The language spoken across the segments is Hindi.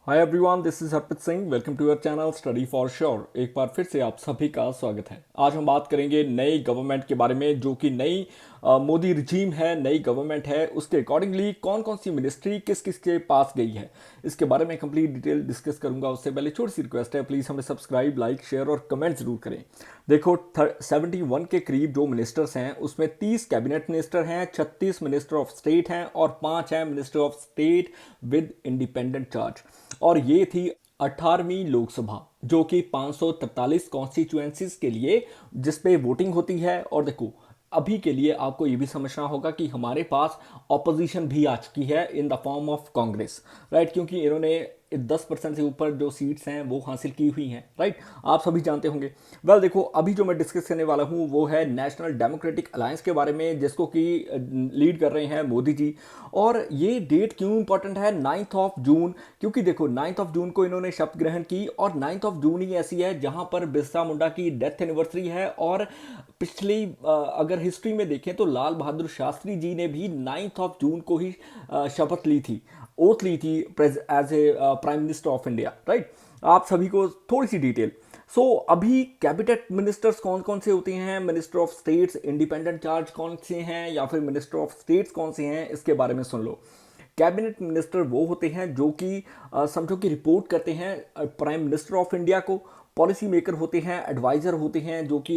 Hi everyone, this is Harpreet Singh. Welcome to your channel study for sure. एक बार फिर से आप सभी का स्वागत है। आज हम बात करेंगे नई गवर्नमेंट के बारे में, जो कि नई मोदी रिजीम है, नई गवर्नमेंट है। उसके अकॉर्डिंगली कौन कौन सी मिनिस्ट्री किस किस के पास गई है, इसके बारे में कंप्लीट डिटेल डिस्कस करूंगा। उससे पहले छोटी सी रिक्वेस्ट है, प्लीज़ हमें सब्सक्राइब, लाइक, शेयर और कमेंट जरूर करें। देखो 71 के करीब जो मिनिस्टर्स हैं उसमें 30 कैबिनेट मिनिस्टर हैं, 36 मिनिस्टर ऑफ स्टेट हैं और 5 हैं minister of state with independent charge. और ये थी 18वीं लोकसभा, जो कि 543 कॉन्स्टिट्यूएंसीज के लिए जिसपे वोटिंग होती है। और देखो अभी के लिए आपको ये भी समझना होगा कि हमारे पास ऑपोजिशन भी आ चुकी है in the form of Congress, right, क्योंकि इन्होंने 10% से ऊपर जो सीट्स हैं वो हासिल की हुई हैं, राइट। आप सभी जानते होंगे। वेल देखो, अभी जो मैं डिस्कस करने वाला हूँ वो है नेशनल डेमोक्रेटिक अलायंस के बारे में, जिसको कि लीड कर रहे हैं मोदी जी। और ये डेट क्यों इंपॉर्टेंट है, 9th ऑफ जून, क्योंकि देखो 9th ऑफ जून को इन्होंने शपथ ग्रहण की। और 9th ऑफ जून ही ऐसी है जहां पर बिरसा मुंडा की डेथ एनिवर्सरी है। और पिछली अगर हिस्ट्री में देखें तो लाल बहादुर शास्त्री जी ने भी 9th ऑफ जून को ही शपथ ली थी, ओथ ली थी as a prime minister of India, right. आप सभी को थोड़ी सी डिटेल। अभी कैबिनेट मिनिस्टर्स कौन कौन से होते हैं, minister of states independent charge कौन से हैं, या फिर मिनिस्टर ऑफ स्टेट्स कौन से हैं, इसके बारे में सुन लो। कैबिनेट मिनिस्टर वो होते हैं जो कि समझो कि रिपोर्ट करते हैं प्राइम मिनिस्टर ऑफ इंडिया को। पॉलिसी मेकर होते हैं, एडवाइज़र होते हैं, जो कि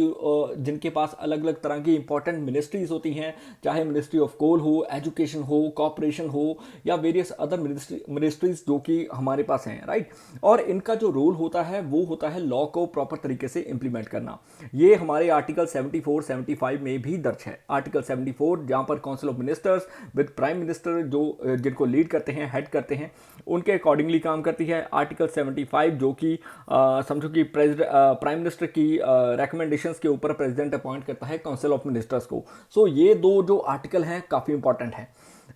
जिनके पास अलग अलग तरह की इंपॉर्टेंट मिनिस्ट्रीज होती हैं, चाहे मिनिस्ट्री ऑफ कोल हो, एजुकेशन हो, कॉपरेशन हो, या वेरियस अदर मिनिस्ट्रीज जो कि हमारे पास हैं, राइट। और इनका जो रोल होता है वो होता है लॉ को प्रॉपर तरीके से इंप्लीमेंट करना। ये हमारे आर्टिकल 74 75 में भी दर्ज है। आर्टिकल 74 जहाँ पर council of ministers with prime minister जो जिनको लीड करते हैं, हेड करते हैं, उनके अकॉर्डिंगली काम करती है। आर्टिकल 75 जो कि समझो कि प्राइम मिनिस्टर की रिकमेंडेशंस के ऊपर प्रेसिडेंट अपॉइंट करता है काउंसिल ऑफ मिनिस्टर्स को। ये दो जो आर्टिकल हैं काफ़ी इंपॉर्टेंट है।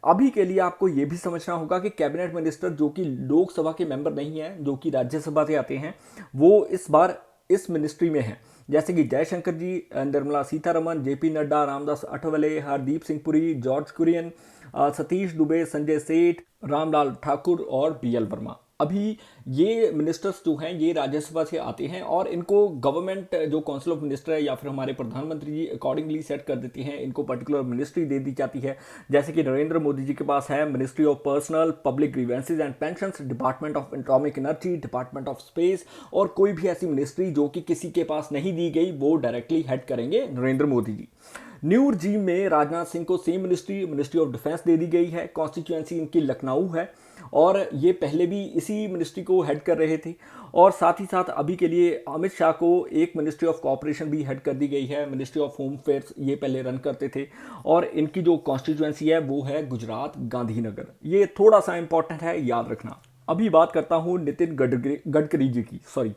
अभी के लिए आपको ये भी समझना होगा कि कैबिनेट मिनिस्टर जो कि लोकसभा के मेंबर नहीं हैं, जो कि राज्यसभा से आते हैं, वो इस बार इस मिनिस्ट्री में हैं। जैसे कि जयशंकर जी, निर्मला सीतारमन, जेपी नड्डा, रामदास अठावले, हरदीप सिंह पुरी, जॉर्ज कुरियन, सतीश दुबे, संजय सेठ, रामलाल ठाकुर और बीएल वर्मा। अभी ये मिनिस्टर्स जो हैं ये राज्यसभा से आते हैं और इनको गवर्नमेंट जो काउंसिल ऑफ मिनिस्टर है या फिर हमारे प्रधानमंत्री जी अकॉर्डिंगली सेट कर देती हैं। इनको पर्टिकुलर मिनिस्ट्री दे दी जाती है। जैसे कि नरेंद्र मोदी जी के पास है ministry of personnel public grievances and pensions, department of atomic energy, department of space. और कोई भी ऐसी मिनिस्ट्री जो कि किसी के पास नहीं दी गई वो डायरेक्टली हेड करेंगे नरेंद्र मोदी जी। न्यू रिजीम में राजनाथ सिंह को सेम मिनिस्ट्री ऑफ डिफेंस दे दी गई है। कॉन्स्टिट्यूएंसी इनकी लखनऊ है और ये पहले भी इसी मिनिस्ट्री को हेड कर रहे थे। और साथ ही साथ अभी के लिए अमित शाह को एक मिनिस्ट्री ऑफ कोऑपरेशन भी हेड कर दी गई है। मिनिस्ट्री ऑफ होम अफेयर्स ये पहले रन करते थे। और इनकी जो कॉन्स्टिट्यूएंसी है वो है गुजरात गांधीनगर। ये थोड़ा सा इंपॉर्टेंट है, याद रखना। अभी बात करता हूँ नितिन गडकरी जी की। सॉरी,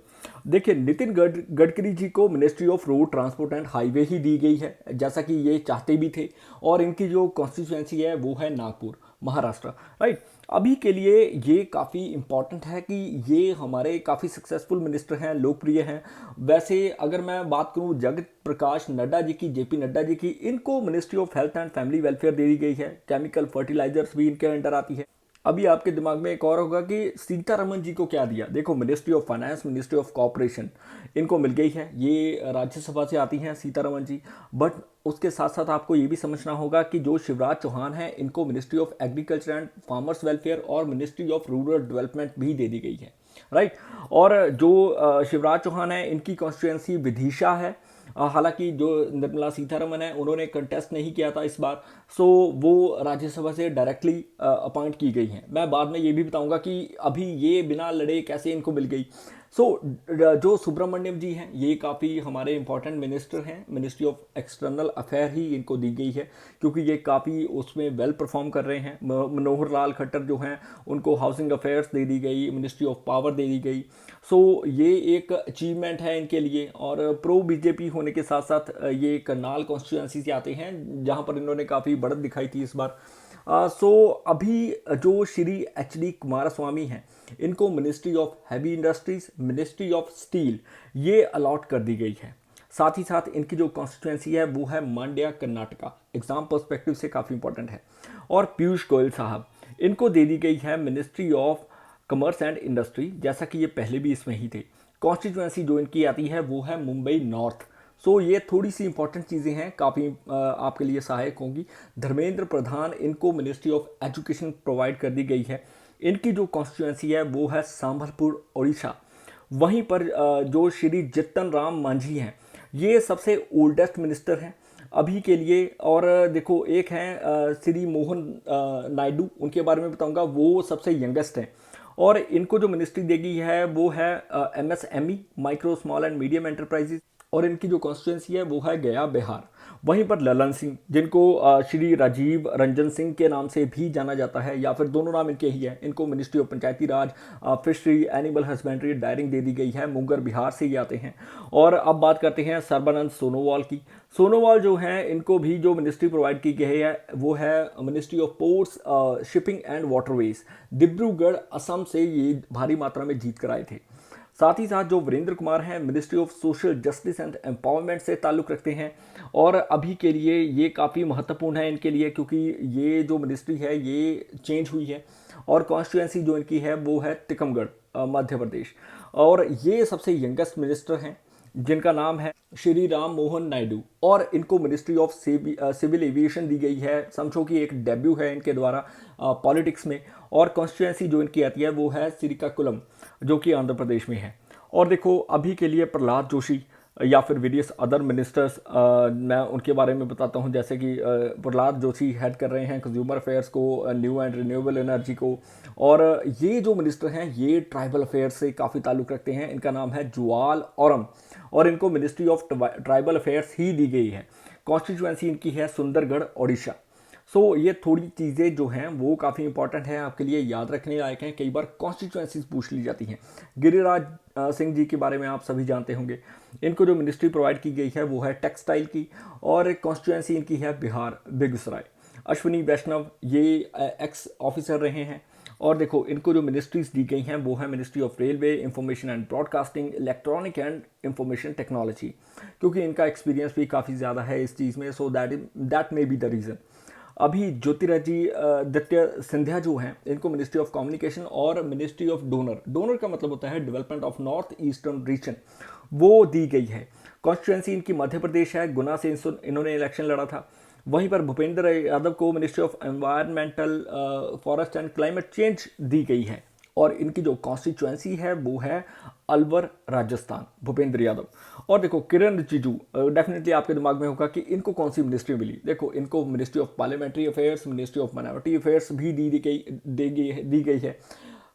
देखिए नितिन गडकरी जी को ministry of road transport and highway ही दी गई है, जैसा कि ये चाहते भी थे। और इनकी जो कॉन्स्टिट्यूएंसी है वो है नागपुर, महाराष्ट्र, राइट। अभी के लिए ये काफ़ी इंपॉर्टेंट है कि ये हमारे काफ़ी सक्सेसफुल मिनिस्टर हैं, लोकप्रिय हैं। वैसे अगर मैं बात करूँ जगत प्रकाश नड्डा जी की, जेपी नड्डा जी की, इनको ministry of health and family welfare दे दी गई है। केमिकल फर्टिलाइजर्स भी इनके अंडर आती है। अभी आपके दिमाग में एक और होगा कि सीतारमन जी को क्या दिया। देखो ministry of finance, ministry of corporation इनको मिल गई है। ये राज्यसभा से आती हैं सीतारमन जी। बट उसके साथ साथ आपको ये भी समझना होगा कि जो शिवराज चौहान है इनको ministry of agriculture and farmers welfare और मिनिस्ट्री ऑफ रूरल डेवलपमेंट भी दे दी गई है, राइट। और जो शिवराज चौहान है इनकी कॉन्स्टिट्यूएंसी विदिशा है। हालांकि जो निर्मला सीतारमन है उन्होंने कंटेस्ट नहीं किया था इस बार। वो राज्यसभा से डायरेक्टली अपॉइंट की गई हैं। मैं बाद में ये भी बताऊंगा कि अभी ये बिना लड़े कैसे इनको मिल गई। जो सुब्रमण्यम जी हैं ये काफ़ी हमारे इंपॉर्टेंट मिनिस्टर हैं। मिनिस्ट्री ऑफ एक्सटर्नल अफेयर ही इनको दी गई है, क्योंकि ये काफ़ी उसमें वेल परफॉर्म कर रहे हैं। मनोहर लाल खट्टर जो हैं उनको हाउसिंग अफेयर्स दे दी गई, मिनिस्ट्री ऑफ पावर दे दी गई। ये एक अचीवमेंट है इनके लिए। और प्रो बीजेपी होने के साथ साथ ये करनाल कॉन्स्टिट्यूएंसी से आते हैं, जहाँ पर इन्होंने काफ़ी बढ़त दिखाई थी इस बार। अभी जो श्री HD कुमारस्वामी हैं इनको ministry of heavy industries, ministry of steel ये अलॉट कर दी गई है। साथ ही साथ इनकी जो कॉन्स्टिट्यूएंसी है वो है मांड्या कर्नाटका। एग्जाम पर्सपेक्टिव से काफ़ी इंपॉर्टेंट है। और पीयूष गोयल साहब इनको दे दी गई है ministry of commerce and industry, जैसा कि ये पहले भी इसमें ही थे। कॉन्स्टिट्यूएंसी जो इनकी आती है वो है मुंबई नॉर्थ। सो ये थोड़ी सी इंपॉर्टेंट चीज़ें हैं, काफ़ी आपके लिए सहायक होंगी। धर्मेंद्र प्रधान, इनको मिनिस्ट्री ऑफ एजुकेशन प्रोवाइड कर दी गई है। इनकी जो कॉन्स्टिट्यूएंसी है वो है संबलपुर, उड़ीसा। वहीं पर जो श्री जितन राम मांझी हैं, ये सबसे ओल्डेस्ट मिनिस्टर हैं अभी के लिए। और देखो एक हैं श्री मोहन नायडू, उनके बारे में बताऊंगा, वो सबसे यंगेस्ट हैं। और इनको जो मिनिस्ट्री देगी है वो है MSME, micro small and medium enterprises. और इनकी जो कॉन्स्टिट्यूंसी है वो है गया, बिहार। वहीं पर ललन सिंह, जिनको श्री राजीव रंजन सिंह के नाम से भी जाना जाता है, या फिर दोनों नाम इनके ही है, इनको ministry of Panchayati Raj, fishery, animal husbandry, dairying दे दी गई है। मुंगर, बिहार से ही आते हैं। और अब बात करते हैं सर्बानंद सोनोवाल की। सोनोवाल जो हैं, इनको भी जो मिनिस्ट्री प्रोवाइड की गई है वो है ministry of ports, shipping and waterways. Dibrugarh, Assam से ये भारी मात्रा में जीत कर आए थे। साथ ही साथ जो वीरेंद्र कुमार हैं, ministry of social justice and empowerment से ताल्लुक़ रखते हैं। और अभी के लिए ये काफ़ी महत्वपूर्ण है इनके लिए, क्योंकि ये जो मिनिस्ट्री है ये चेंज हुई है। और कॉन्स्टिट्यूएंसी जो इनकी है वो है टिकमगढ़, मध्य प्रदेश। और ये सबसे यंगेस्ट मिनिस्टर हैं, जिनका नाम है श्री राम मोहन नायडू। और इनको मिनिस्ट्री ऑफ सिविल एविएशन दी गई है। समझो कि एक डेब्यू है इनके द्वारा पॉलिटिक्स में। और कॉन्स्टिट्यूएंसी जो इनकी आती है वो है श्रीकाकुलम, जो कि आंध्र प्रदेश में है। और देखो अभी के लिए प्रहलाद जोशी या फिर वेरियस अदर मिनिस्टर्स, मैं उनके बारे में बताता हूं। जैसे कि प्रहलाद जोशी हेड कर रहे हैं कंज्यूमर अफेयर्स को, न्यू एंड रिन्यूएबल एनर्जी को। और ये जो मिनिस्टर हैं ये ट्राइबल अफेयर्स से काफ़ी ताल्लुक़ रखते हैं। इनका नाम है जुआल ओरम, और इनको मिनिस्ट्री ऑफ ट्राइबल अफेयर्स ही दी गई है। कॉन्स्टिट्यूएंसी इनकी है सुंदरगढ़, ओडिशा। सो ये थोड़ी चीज़ें जो हैं वो काफ़ी इंपॉर्टेंट हैं, आपके लिए याद रखने लायक हैं। कई बार कॉन्स्टिट्यूएंसीज पूछ ली जाती हैं। गिरिराज सिंह जी के बारे में आप सभी जानते होंगे। इनको जो मिनिस्ट्री प्रोवाइड की गई है वो है टेक्सटाइल की। और कॉन्स्टिट्यूएंसी इनकी है बिहार, बेगूसराय। अश्विनी वैष्णव, ये एक्स ऑफिसर रहे हैं। और देखो इनको जो मिनिस्ट्रीज दी गई हैं वो है ministry of railway, information and broadcasting, electronic and information technology, क्योंकि इनका एक्सपीरियंस भी काफ़ी ज़्यादा है इस चीज़ में। So that may be the reason. अभी ज्योतिरादित्य सिंधिया जो हैं, इनको मिनिस्ट्री ऑफ कम्युनिकेशन और मिनिस्ट्री ऑफ डोनर का मतलब होता है development of north eastern region, वो दी गई है। कॉन्स्टिट्यूएंसी इनकी मध्य प्रदेश है, गुना से इन्होंने इलेक्शन लड़ा था। वहीं पर भूपेंद्र यादव को ministry of environmental, forest and climate change the गई है। और इनकी जो कॉन्स्टिट्यूएंसी है वो है अलवर, राजस्थान, भूपेंद्र यादव। और देखो किरण रिजिजू, डेफिनेटली आपके दिमाग में होगा कि इनको कौन सी मिनिस्ट्री मिली। देखो इनको ministry of parliamentary affairs, ministry of minority affairs भी दी गई है।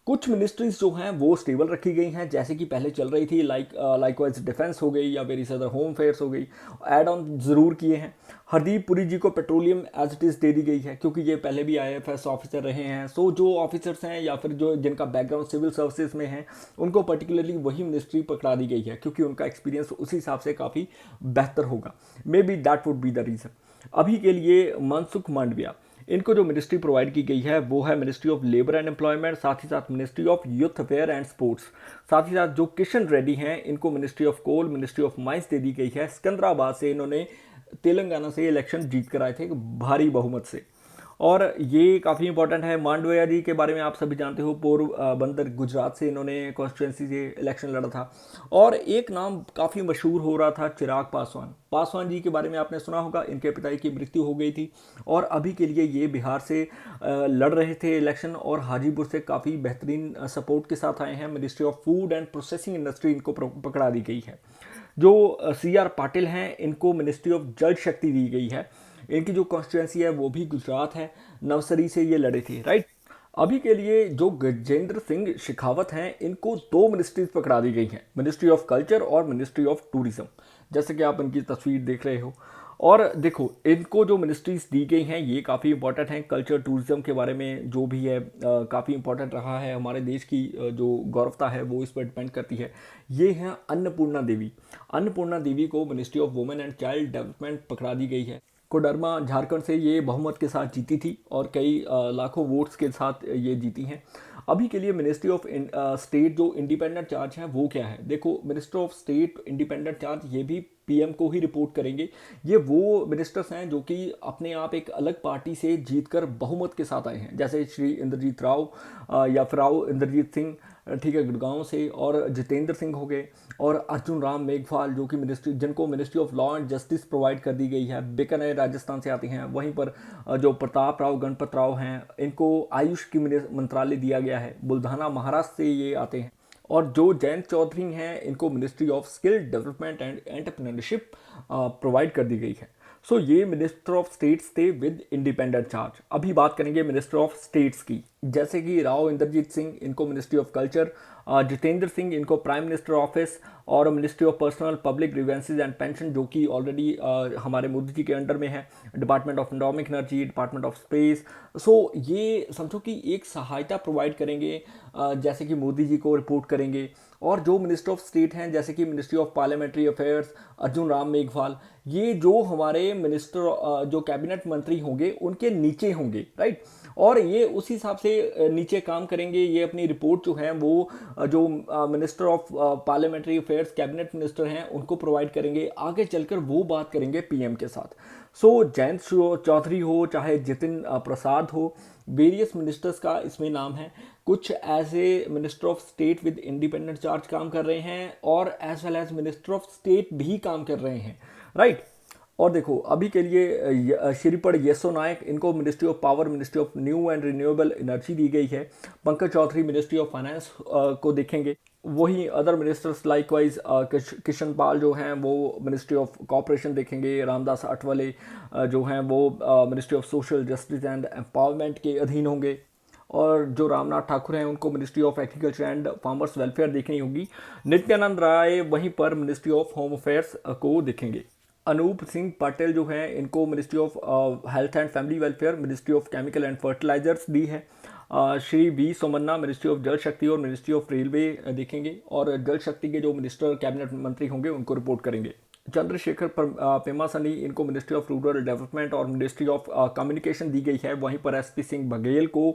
कुछ मिनिस्ट्रीज जो हैं वो स्टेबल रखी गई हैं, जैसे कि पहले चल रही थी, लाइकवाइज डिफेंस हो गई या वेरी अदर होम अफेयर्स हो गई, ऐड ऑन ज़रूर किए हैं। हरदीप पुरी जी को पेट्रोलियम एज इट इज़ दे दी गई है, क्योंकि ये पहले भी IAFS ऑफिसर रहे हैं। सो जो ऑफिसर्स हैं या फिर जो जिनका बैकग्राउंड सिविल सर्विसेज में है, उनको पर्टिकुलरली वही मिनिस्ट्री पकड़ा दी गई है, क्योंकि उनका एक्सपीरियंस उसी हिसाब से काफ़ी बेहतर होगा। May be that would be the reason. अभी के लिए मनसुख मांडविया, इनको जो मिनिस्ट्री प्रोवाइड की गई है वो है ministry of labour and employment, साथ ही साथ ministry of youth affair and sports. साथ ही साथ जो किशन रेड्डी हैं, इनको ministry of coal, ministry of mines दे दी गई है। सिकंदराबाद से इन्होंने तेलंगाना से इलेक्शन जीत कर आए थे भारी बहुमत से। और ये काफ़ी इंपॉर्टेंट है। मांडविया जी के बारे में आप सभी जानते हो, पोरबंदर, गुजरात से इन्होंने कॉन्स्टिट्यूंसी से इलेक्शन लड़ा था। और एक नाम काफ़ी मशहूर हो रहा था, चिराग पासवान जी के बारे में आपने सुना होगा। इनके पिता की मृत्यु हो गई थी और अभी के लिए ये बिहार से लड़ रहे थे इलेक्शन, और हाजीपुर से काफ़ी बेहतरीन सपोर्ट के साथ आए हैं। Ministry of food and processing industry इनको पकड़ा दी गई है। जो CR पाटिल हैं, इनको मिनिस्ट्री ऑफ जल शक्ति दी गई है। इनकी जो कॉन्स्टिट्यूंसी है वो भी गुजरात है, नवसरी से ये लड़े थे, राइट। अभी के लिए जो गजेंद्र सिंह शेखावत हैं, इनको 2 मिनिस्ट्रीज पकड़ा दी गई हैं, मिनिस्ट्री ऑफ कल्चर और मिनिस्ट्री ऑफ टूरिज्म, जैसे कि आप इनकी तस्वीर देख रहे हो। और देखो इनको जो मिनिस्ट्रीज दी गई हैं ये काफ़ी इंपॉर्टेंट हैं। कल्चर टूरिज्म के बारे में जो भी है काफ़ी इंपॉर्टेंट रहा है। हमारे देश की जो गौरवता है वो इस पर डिपेंड करती है। ये हैं अन्नपूर्णा देवी को ministry of women and child development पकड़ा दी गई है। कोडरमा झारखंड से ये बहुमत के साथ जीती थी और कई लाखों वोट्स के साथ ये जीती हैं। अभी के लिए मिनिस्ट्री ऑफ स्टेट जो इंडिपेंडेंट चार्ज है वो क्या है, देखो minister of state independent charge ये भी पीएम को ही रिपोर्ट करेंगे। ये वो मिनिस्टर्स हैं जो कि अपने आप एक अलग पार्टी से जीतकर बहुमत के साथ आए हैं, जैसे श्री इंद्रजीत राव या फिर राव इंद्रजीत सिंह, ठीक है, गुड़गांव से, और जितेंद्र सिंह हो गए, और अर्जुन राम मेघवाल जो कि मिनिस्ट्री जिनको ministry of law and justice provide कर दी गई है, बीकानेर राजस्थान से आती हैं। वहीं पर जो प्रताप राव गणपत राव हैं इनको आयुष की मंत्रालय दिया गया है, बुल्धाना महाराष्ट्र से ये आते हैं। और जो जयंत चौधरी हैं इनको ministry of skill development and entrepreneurship provide कर दी गई है। सो ये मिनिस्टर ऑफ स्टेट्स थे विद इंडिपेंडेंट चार्ज। अभी बात करेंगे मिनिस्टर ऑफ स्टेट्स की, जैसे कि राव इंद्रजीत सिंह इनको ministry of culture, Jitendra Singh इनको प्राइम मिनिस्टर ऑफिस और ministry of personnel public grievances and pension जो कि ऑलरेडी हमारे मोदी जी के अंडर में है, department of atomic energy, department of space. So ये समझो कि एक सहायता प्रोवाइड करेंगे, जैसे कि मोदी जी को रिपोर्ट करेंगे। और जो मिनिस्टर ऑफ स्टेट हैं जैसे कि ministry of parliamentary affairs Arjun Ram Meghwal, ये जो हमारे मिनिस्टर जो कैबिनेट मंत्री होंगे उनके नीचे होंगे, राइट। और ये उस हिसाब से नीचे काम करेंगे। ये अपनी रिपोर्ट जो है वो जो minister of parliamentary affairs cabinet minister हैं उनको प्रोवाइड करेंगे, आगे चलकर वो बात करेंगे पीएम के साथ। सो जयंत चौधरी हो चाहे जितिन प्रसाद हो, वेरियस मिनिस्टर्स का इसमें नाम है। कुछ as a minister of state with independent charge काम कर रहे हैं और as well as minister of state भी काम कर रहे हैं, राइट। और देखो अभी के लिए श्रीपद येसो नायक इनको ministry of power, ministry of new and renewable energy दी गई है। Pankaj Chaudhary ministry of finance को देखेंगे। वहीं other ministers likewise Kishan Pal जो हैं वो मिनिस्ट्री ऑफ कॉपरेशन देखेंगे। रामदास अठवले जो हैं वो ministry of social justice and empowerment के अधीन होंगे। और जो रामनाथ ठाकुर हैं उनको ministry of agriculture and farmers welfare देखनी होगी। नित्यानंद राय वहीं पर मिनिस्ट्री ऑफ होम अफेयर्स को देखेंगे। अनूप सिंह पटेल जो हैं इनको ministry of health and family welfare, ministry of chemical and fertilisers दी है। Shri V Somanna ministry of Jal Shakti और मिनिस्ट्री ऑफ रेलवे देखेंगे। और जल शक्ति के जो मिनिस्टर कैबिनेट मंत्री होंगे उनको रिपोर्ट करेंगे। चंद्रशेखर पेमासनी इनको मिनिस्ट्री ऑफ रूरल डेवलपमेंट और मिनिस्ट्री ऑफ कम्युनिकेशन दी गई है। वहीं पर एसपी सिंह बघेल को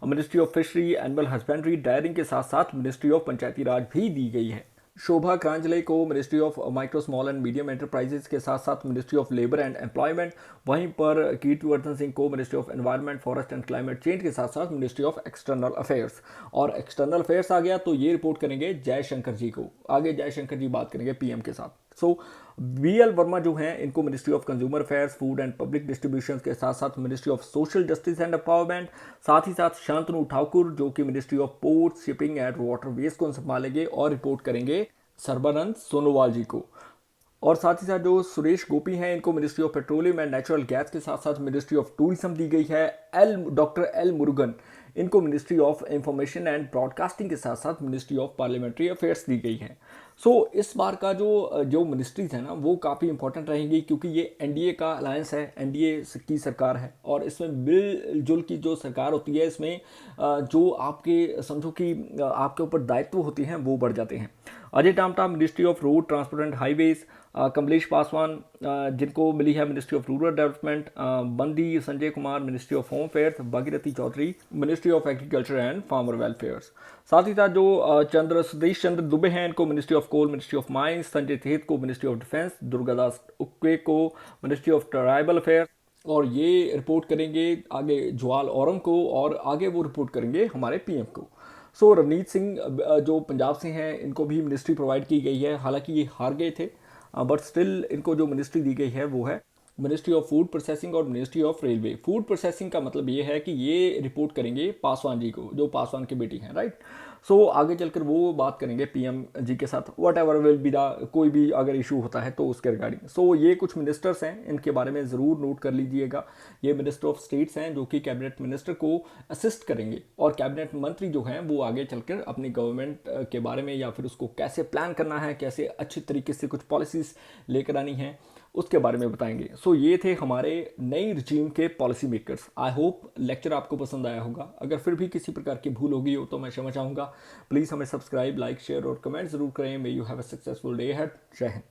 ministry of fishery, animal husbandry, daring के साथ साथ मिनिस्ट्री ऑफ पंचायती राज भी दी गई है। शोभा क्रांजले को ministry of micro small and medium enterprises के साथ साथ ministry of labour and employment. वहीं पर कीर्तिवर्धन सिंह को ministry of environment, forest and climate change के साथ साथ मिनिस्ट्री ऑफ एक्सटर्नल अफेयर्स। और एक्सटर्नल अफेयर्स आ गया तो ये रिपोर्ट करेंगे जयशंकर जी को। आगे जयशंकर जी बात करेंगे पीएम के साथ। सो बीएल वर्मा जो हैं इनको ministry of consumer affairs, food and public distribution के साथ साथ ministry of social justice and empowerment. साथ ही साथ शांतनु ठाकुर जो कि ministry of port, shipping and waterways को संभालेंगे और रिपोर्ट करेंगे सर्बानंद सोनोवाल जी को। और साथ ही साथ जो सुरेश गोपी हैं इनको ministry of petroleum and natural gas के साथ साथ मिनिस्ट्री ऑफ टूरिज्म दी गई है। डॉक्टर एल मुरुगन इनको ministry of information and broadcasting के साथ साथ मिनिस्ट्री ऑफ पार्लियामेंट्री अफेयर्स दी गई है। सो इस बार का जो मिनिस्ट्रीज है ना वो काफ़ी इंपॉर्टेंट रहेंगी क्योंकि ये एनडीए का अलायंस है, एनडीए की सरकार है और इसमें मिलजुल की जो सरकार होती है इसमें जो आपके समझो कि आपके ऊपर दायित्व होते हैं वो बढ़ जाते हैं। Ajay Tamta ministry of road transport and highways, Kamlesh Paswan जिनको मिली है ministry of rural development, Bandi Sanjay Kumar ministry of home affairs, Bhagirathi Chaudhary ministry of agriculture and farmer welfares. साथ ही साथ जो सतीश चंद्र दुबे हैं इनको ministry of coal, ministry of mines, Sanjay Seth को ministry of defence, Durgadas Uikey को मिनिस्ट्री ऑफ ट्राइबल अफेयर्स। और ये रिपोर्ट करेंगे आगे ज्वाल औरम को और आगे वो रिपोर्ट करेंगे हमारे पीएम को। सो रवनीत सिंह जो पंजाब से हैं इनको भी मिनिस्ट्री प्रोवाइड की गई है, हालांकि ये हार गए थे बट स्टिल इनको जो मिनिस्ट्री दी गई है वो है मिनिस्ट्री ऑफ फूड प्रोसेसिंग और ministry of railway. Food processing का मतलब ये है कि ये रिपोर्ट करेंगे पासवान जी को जो पासवान की बेटी हैं, राइट। सो आगे चलकर वो बात करेंगे पीएम जी के साथ what ever will be the कोई भी अगर इशू होता है तो उसके रिगार्डिंग। सो ये कुछ मिनिस्टर्स हैं, इनके बारे में ज़रूर नोट कर लीजिएगा। ये मिनिस्टर ऑफ स्टेट्स हैं जो कि कैबिनेट मिनिस्टर को असिस्ट करेंगे और कैबिनेट मंत्री जो हैं वो आगे चलकर अपनी गवर्नमेंट के बारे में या फिर उसको कैसे प्लान करना है, कैसे अच्छी तरीके से कुछ पॉलिसीज लेकर आनी है उसके बारे में बताएंगे। सो ये थे हमारे नई रिजीम के policy makers. I hope lecture आपको पसंद आया होगा। अगर फिर भी किसी प्रकार की भूल होगी हो तो मैं क्षमा चाहूँगा। प्लीज़ हमें सब्सक्राइब, लाइक, शेयर और कमेंट जरूर करें। May you have a successful day ahead. जय हिंद।